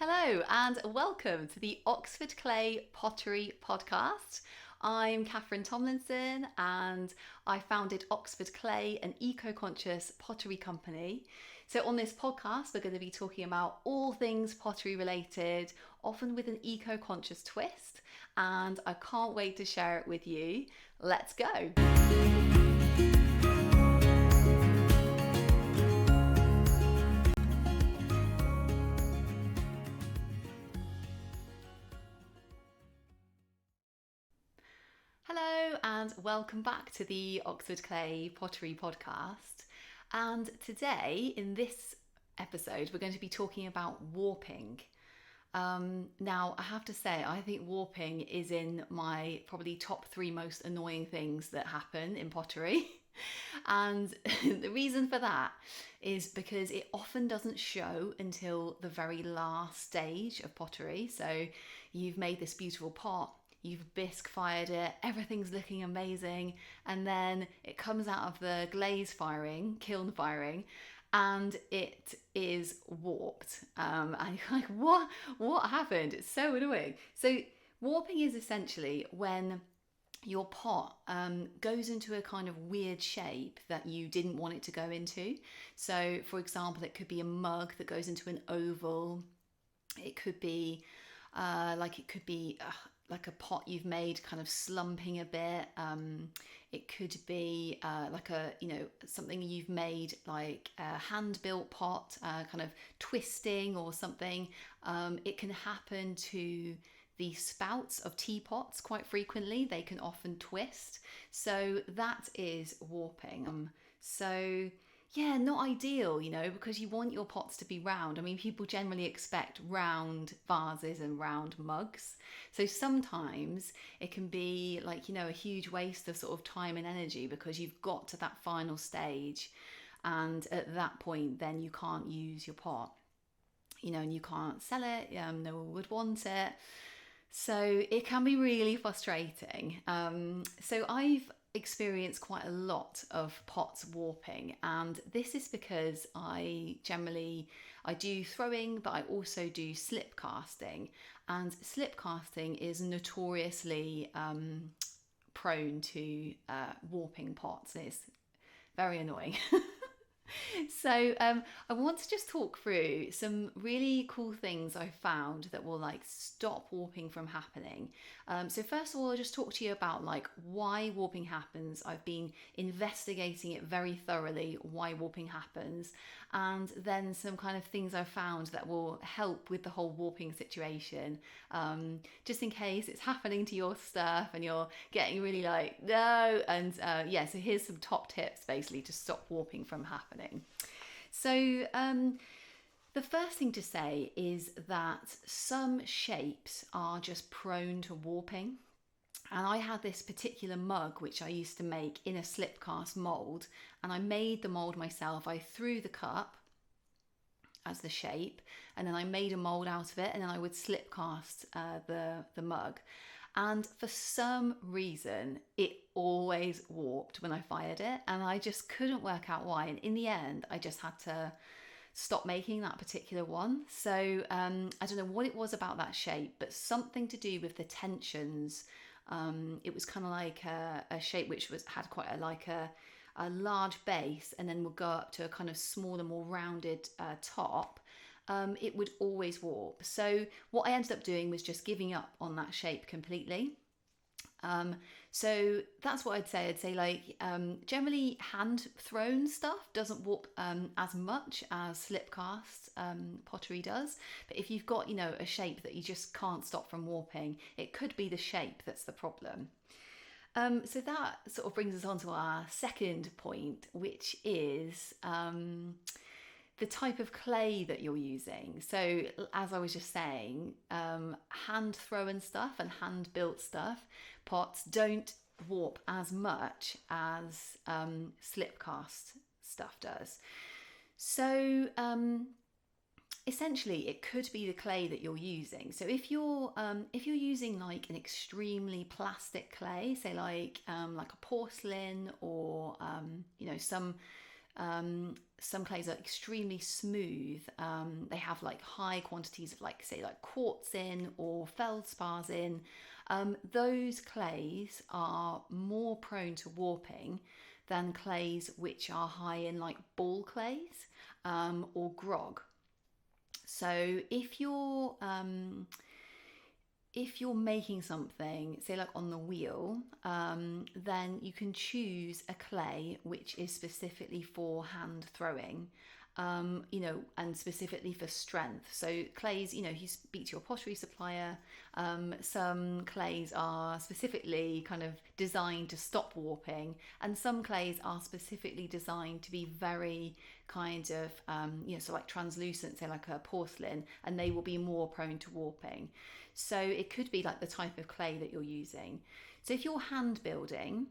Hello and welcome to the Oxford Clay Pottery podcast. I'm Catherine Tomlinson and I founded Oxford Clay, an eco-conscious pottery company. So on this podcast, we're going to be talking about all things pottery related, often with an eco-conscious twist, and I can't wait to share it with you. Let's go. Hello and welcome back to the Oxford Clay Pottery podcast. And today, in this episode, we're going to be talking about warping. Now, I have to say, I think warping is in my probably top three most annoying things that happen in pottery. And the reason for that is because it often doesn't show until the very last stage of pottery. So you've made this beautiful pot, you've bisque fired it, everything's looking amazing, and then it comes out of the glaze firing, kiln firing, and it is warped. And you're like, what happened? It's so annoying. So warping is essentially when your pot goes into a kind of weird shape that you didn't want it to go into. So for example, it could be a mug that goes into an oval. It could be like a pot you've made kind of slumping a bit. It could be like something you've made like a hand built pot, kind of twisting or something. It can happen to the spouts of teapots quite frequently. They can often twist. So that is warping. So yeah, not ideal, because you want your pots to be round. I mean, people generally expect round vases and round mugs. So sometimes it can be like, a huge waste of sort of time and energy because you've got to that final stage. And at that point, then you can't use your pot, and you can't sell it. No one would want it. So it can be really frustrating. So I've experienced quite a lot of pots warping, and this is because I do throwing, but I also do slip casting, and slip casting is notoriously prone to warping pots. It's very annoying. So I want to just talk through some really cool things I found that will like stop warping from happening. So first of all, I'll just talk to you about like why warping happens. I've been investigating it very thoroughly, why warping happens, and then some kind of things I've found that will help with the whole warping situation. Just in case it's happening to your stuff and you're getting really like, no. And so here's some top tips basically to stop warping from happening. So the first thing to say is that some shapes are just prone to warping. And I had this particular mug which I used to make in a slip cast mould, and I made the mould myself. I threw the cup as the shape, and then I made a mould out of it, and then I would slip cast the mug. And for some reason, it always warped when I fired it, and I just couldn't work out why. And in the end, I just had to stop making that particular one. So I don't know what it was about that shape, but something to do with the tensions. It was kind of like a shape which had quite a large base, and then would go up to a kind of smaller, more rounded top. It would always warp. So what I ended up doing was just giving up on that shape completely. So that's what I'd say. I'd say like generally hand thrown stuff doesn't warp as much as slip cast pottery does. But if you've got a shape that you just can't stop from warping, it could be the shape that's the problem. So that sort of brings us on to our second point, which is the type of clay that you're using. So as I was just saying, hand thrown stuff and hand built stuff, pots don't warp as much as slip cast stuff does. So essentially it could be the clay that you're using. So if you're using like an extremely plastic clay, say like a porcelain or some Some clays are extremely smooth. They have like high quantities of like say like quartz in or feldspars in. Those clays are more prone to warping than clays which are high in like ball clays or grog. So if you're making something, say like on the wheel, then you can choose a clay which is specifically for hand throwing, and specifically for strength. So clays, if you speak to your pottery supplier, some clays are specifically kind of designed to stop warping, and some clays are specifically designed to be very kind of, so like translucent, say like a porcelain, and they will be more prone to warping. So it could be like the type of clay that you're using. So if you're hand building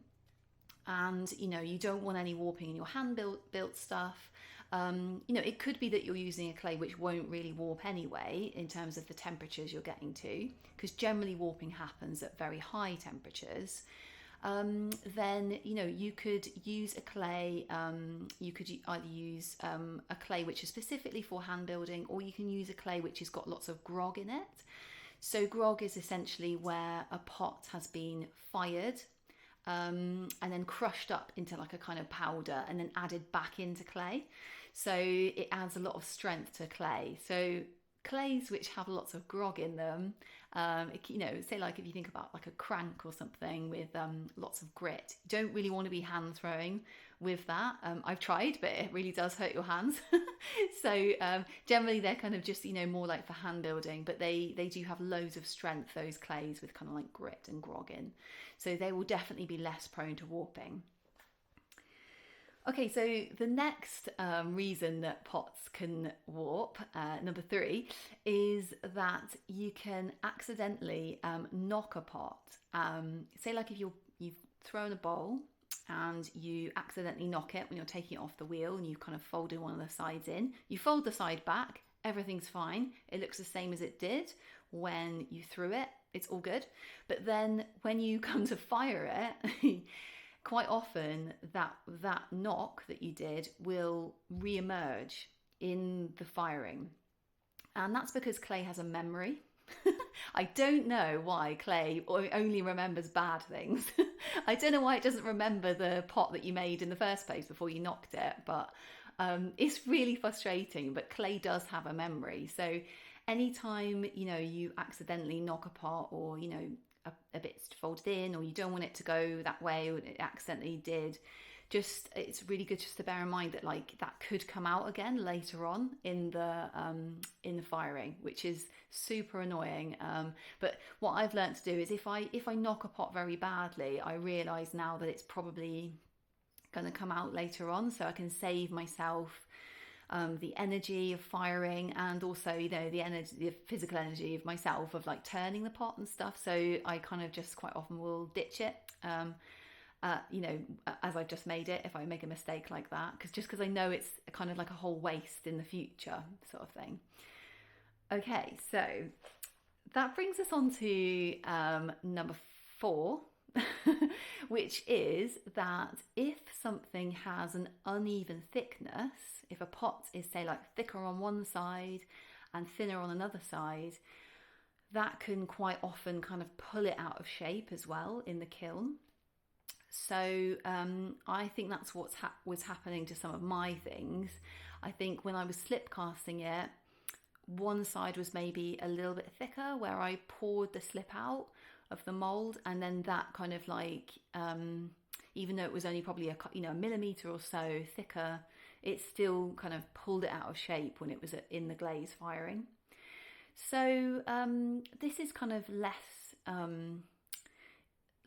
and you don't want any warping in your hand built stuff, it could be that you're using a clay which won't really warp anyway in terms of the temperatures you're getting to, because generally warping happens at very high temperatures. Then you could use a clay. You could either use a clay which is specifically for hand building, or you can use a clay which has got lots of grog in it. So grog is essentially where a pot has been fired and then crushed up into like a kind of powder and then added back into clay. So it adds a lot of strength to clay. So clays which have lots of grog in them, say like if you think about like a crank or something with lots of grit, you don't really want to be hand throwing with that. I've tried, but it really does hurt your hands. So generally they're kind of just more like for hand building, but they do have loads of strength, those clays with kind of like grit and grog in, so they will definitely be less prone to warping. Okay, so the next reason that pots can warp, number 3, is that you can accidentally knock a pot. Say like if you've thrown a bowl and you accidentally knock it when you're taking it off the wheel, and you kind of folded one of the sides in. You fold the side back, everything's fine. It looks the same as it did when you threw it. It's all good. But then when you come to fire it, quite often that knock that you did will re-emerge in the firing. And that's because clay has a memory. I don't know why clay only remembers bad things. I don't know why it doesn't remember the pot that you made in the first place before you knocked it, but it's really frustrating. But clay does have a memory. So anytime you accidentally knock a pot, or a bit's folded in, or you don't want it to go that way, or it accidentally did, it's really good just to bear in mind that like that could come out again later on in the firing, which is super annoying. But what I've learned to do is if I knock a pot very badly, I realise now that it's probably going to come out later on, so I can save myself the energy of firing, and also the physical energy of myself of like turning the pot and stuff. So I kind of just quite often will ditch it as I've just made it, if I make a mistake like that, because I know it's kind of like a whole waste in the future sort of thing. Okay, so that brings us on to number 4, which is that if something has an uneven thickness, if a pot is say like thicker on one side and thinner on another side, that can quite often kind of pull it out of shape as well in the kiln. So I think that's what was happening to some of my things. I think when I was slip casting it, one side was maybe a little bit thicker where I poured the slip out of the mold, and then that kind of like even though it was only probably a millimetre or so thicker, it still kind of pulled it out of shape when it was in the glaze firing. So this is kind of less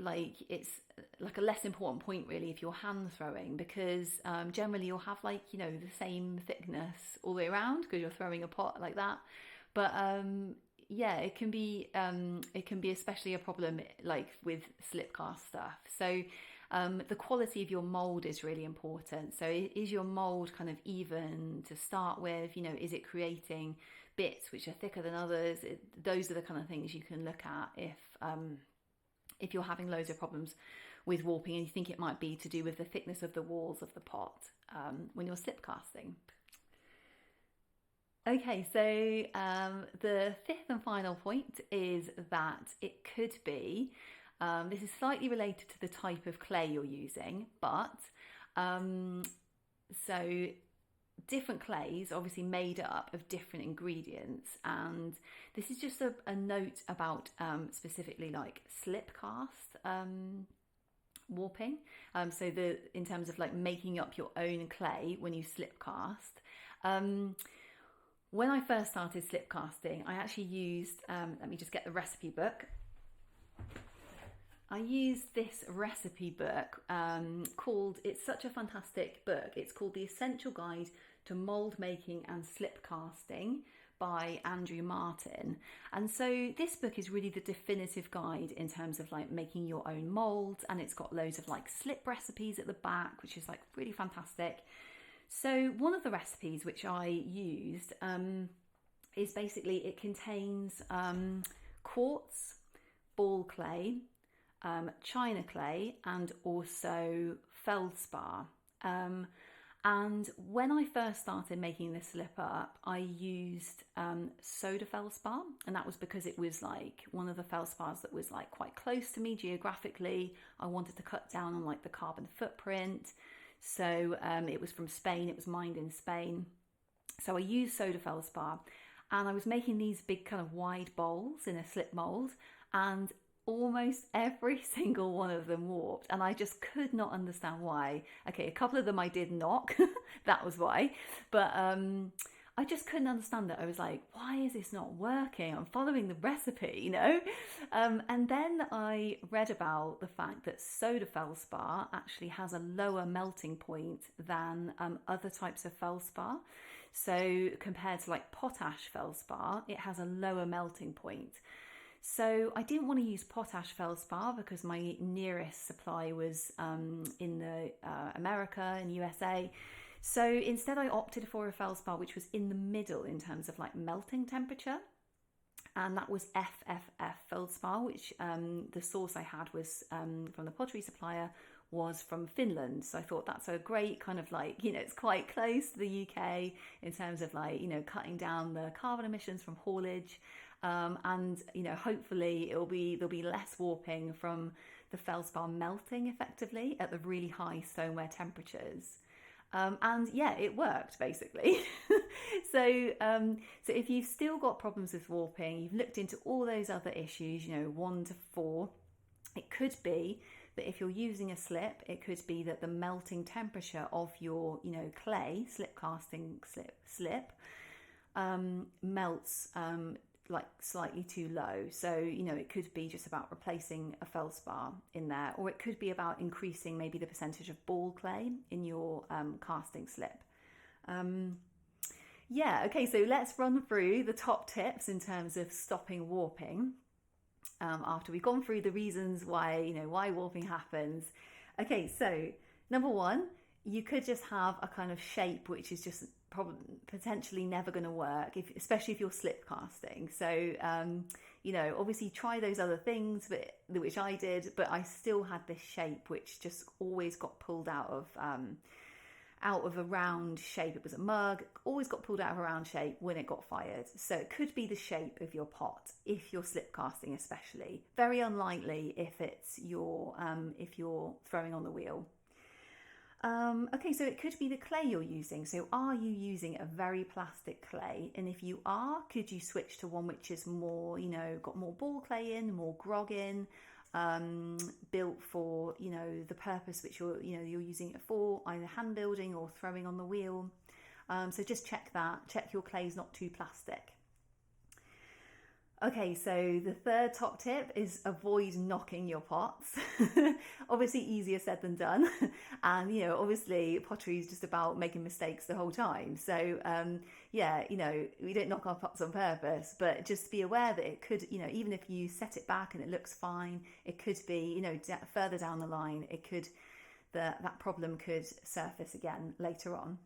like it's like a less important point really if you're hand throwing, because generally you'll have like the same thickness all the way around because you're throwing a pot like that. But it can be especially a problem like with slip cast stuff. So the quality of your mold is really important. So is your mold kind of even to start with? Is it creating bits which are thicker than others? Those are the kind of things you can look at if you're having loads of problems with warping and you think it might be to do with the thickness of the walls of the pot when you're slip casting. Okay, so the fifth and final point is that it could be, this is slightly related to the type of clay you're using, but so different clays obviously made up of different ingredients, and this is just a note about specifically like slip cast warping. So in terms of like making up your own clay when you slip cast. When I first started slip casting, I actually used, let me just get the recipe book. I used this recipe book called, it's such a fantastic book, it's called The Essential Guide to Mould Making and Slip Casting by Andrew Martin. And so this book is really the definitive guide in terms of like making your own moulds, and it's got loads of like slip recipes at the back, which is like really fantastic. So one of the recipes which I used is basically, it contains quartz, ball clay, china clay, and also feldspar. And when I first started making this slip up, I used soda feldspar, and that was because it was like one of the feldspars that was like quite close to me geographically. I wanted to cut down on like the carbon footprint. So it was from Spain, it was mined in Spain. So I used soda feldspar, and I was making these big kind of wide bowls in a slip mold, and almost every single one of them warped, and I just could not understand why. Okay, a couple of them I did knock, that was why, but I just couldn't understand it. I was like, why is this not working? I'm following the recipe, you know? And then I read about the fact that soda feldspar actually has a lower melting point than other types of feldspar. So compared to like potash feldspar, it has a lower melting point. So I didn't want to use potash feldspar because my nearest supply was in the America and USA. So instead I opted for a feldspar which was in the middle in terms of like melting temperature, and that was FFF feldspar, which the source I had was from the pottery supplier, was from Finland. So I thought that's a great kind of like, you know, it's quite close to the UK in terms of like, you know, cutting down the carbon emissions from haulage, and you know, hopefully there'll be less warping from the feldspar melting effectively at the really high stoneware temperatures. And yeah, it worked basically. So if you've still got problems with warping, you've looked into all those other issues, you know, 1 to 4, it could be that if you're using a slip, it could be that the melting temperature of your, you know, clay, slip casting slip melts like slightly too low. So, you know, it could be just about replacing a feldspar in there, or it could be about increasing maybe the percentage of ball clay in your casting slip. Yeah, okay, so let's run through the top tips in terms of stopping warping after we've gone through the reasons why, you know, why warping happens. Okay, so number 1, you could just have a kind of shape which is just potentially never going to work, especially if you're slip casting. So you know, obviously try those other things, which I did, but I still had this shape which just always got pulled out of a round shape. It was a mug, always got pulled out of a round shape when it got fired. So it could be the shape of your pot if you're slip casting, especially. Very unlikely if it's if you're throwing on the wheel. Okay, so it could be the clay you're using. So are you using a very plastic clay? And if you are, could you switch to one which is more, you know, got more ball clay in, more grog in, built for, you know, the purpose which you're using it for, either hand building or throwing on the wheel. So just check your clay's not too plastic. Okay, so the third top tip is avoid knocking your pots. Obviously easier said than done. And, you know, obviously pottery is just about making mistakes the whole time. So, yeah, you know, we don't knock our pots on purpose, but just be aware that it could, you know, even if you set it back and it looks fine, it could be, you know, further down the line, that problem could surface again later on.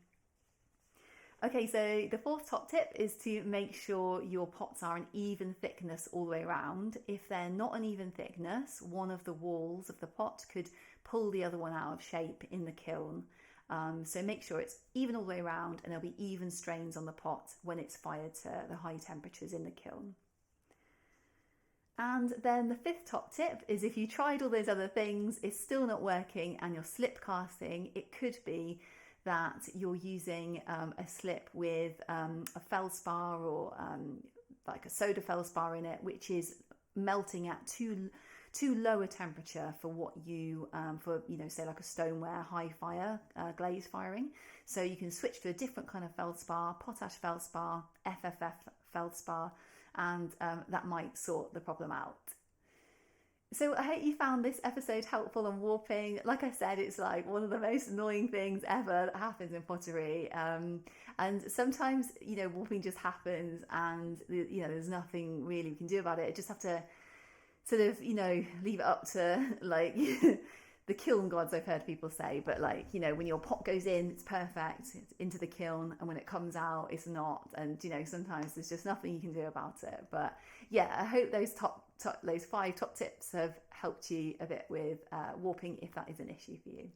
Okay, so the fourth top tip is to make sure your pots are an even thickness all the way around. If they're not an even thickness, one of the walls of the pot could pull the other one out of shape in the kiln. So make sure it's even all the way around, and there'll be even strains on the pot when it's fired to the high temperatures in the kiln. And then the fifth top tip is, if you tried all those other things, it's still not working and you're slip casting, it could be that you're using a slip with a feldspar or like a soda feldspar in it, which is melting at too low a temperature for what you say like a stoneware high fire glaze firing. So you can switch to a different kind of feldspar, potash feldspar, FFF feldspar, and that might sort the problem out. So I hope you found this episode helpful on warping. Like I said, it's like one of the most annoying things ever that happens in pottery. And sometimes, warping just happens, and there's nothing really we can do about it. You just have to sort of, leave it up to like the kiln gods, I've heard people say. But when your pot goes in, it's perfect, it's into the kiln, and when it comes out, it's not. And sometimes there's just nothing you can do about it. But yeah, I hope those those 5 top tips have helped you a bit with warping, if that is an issue for you.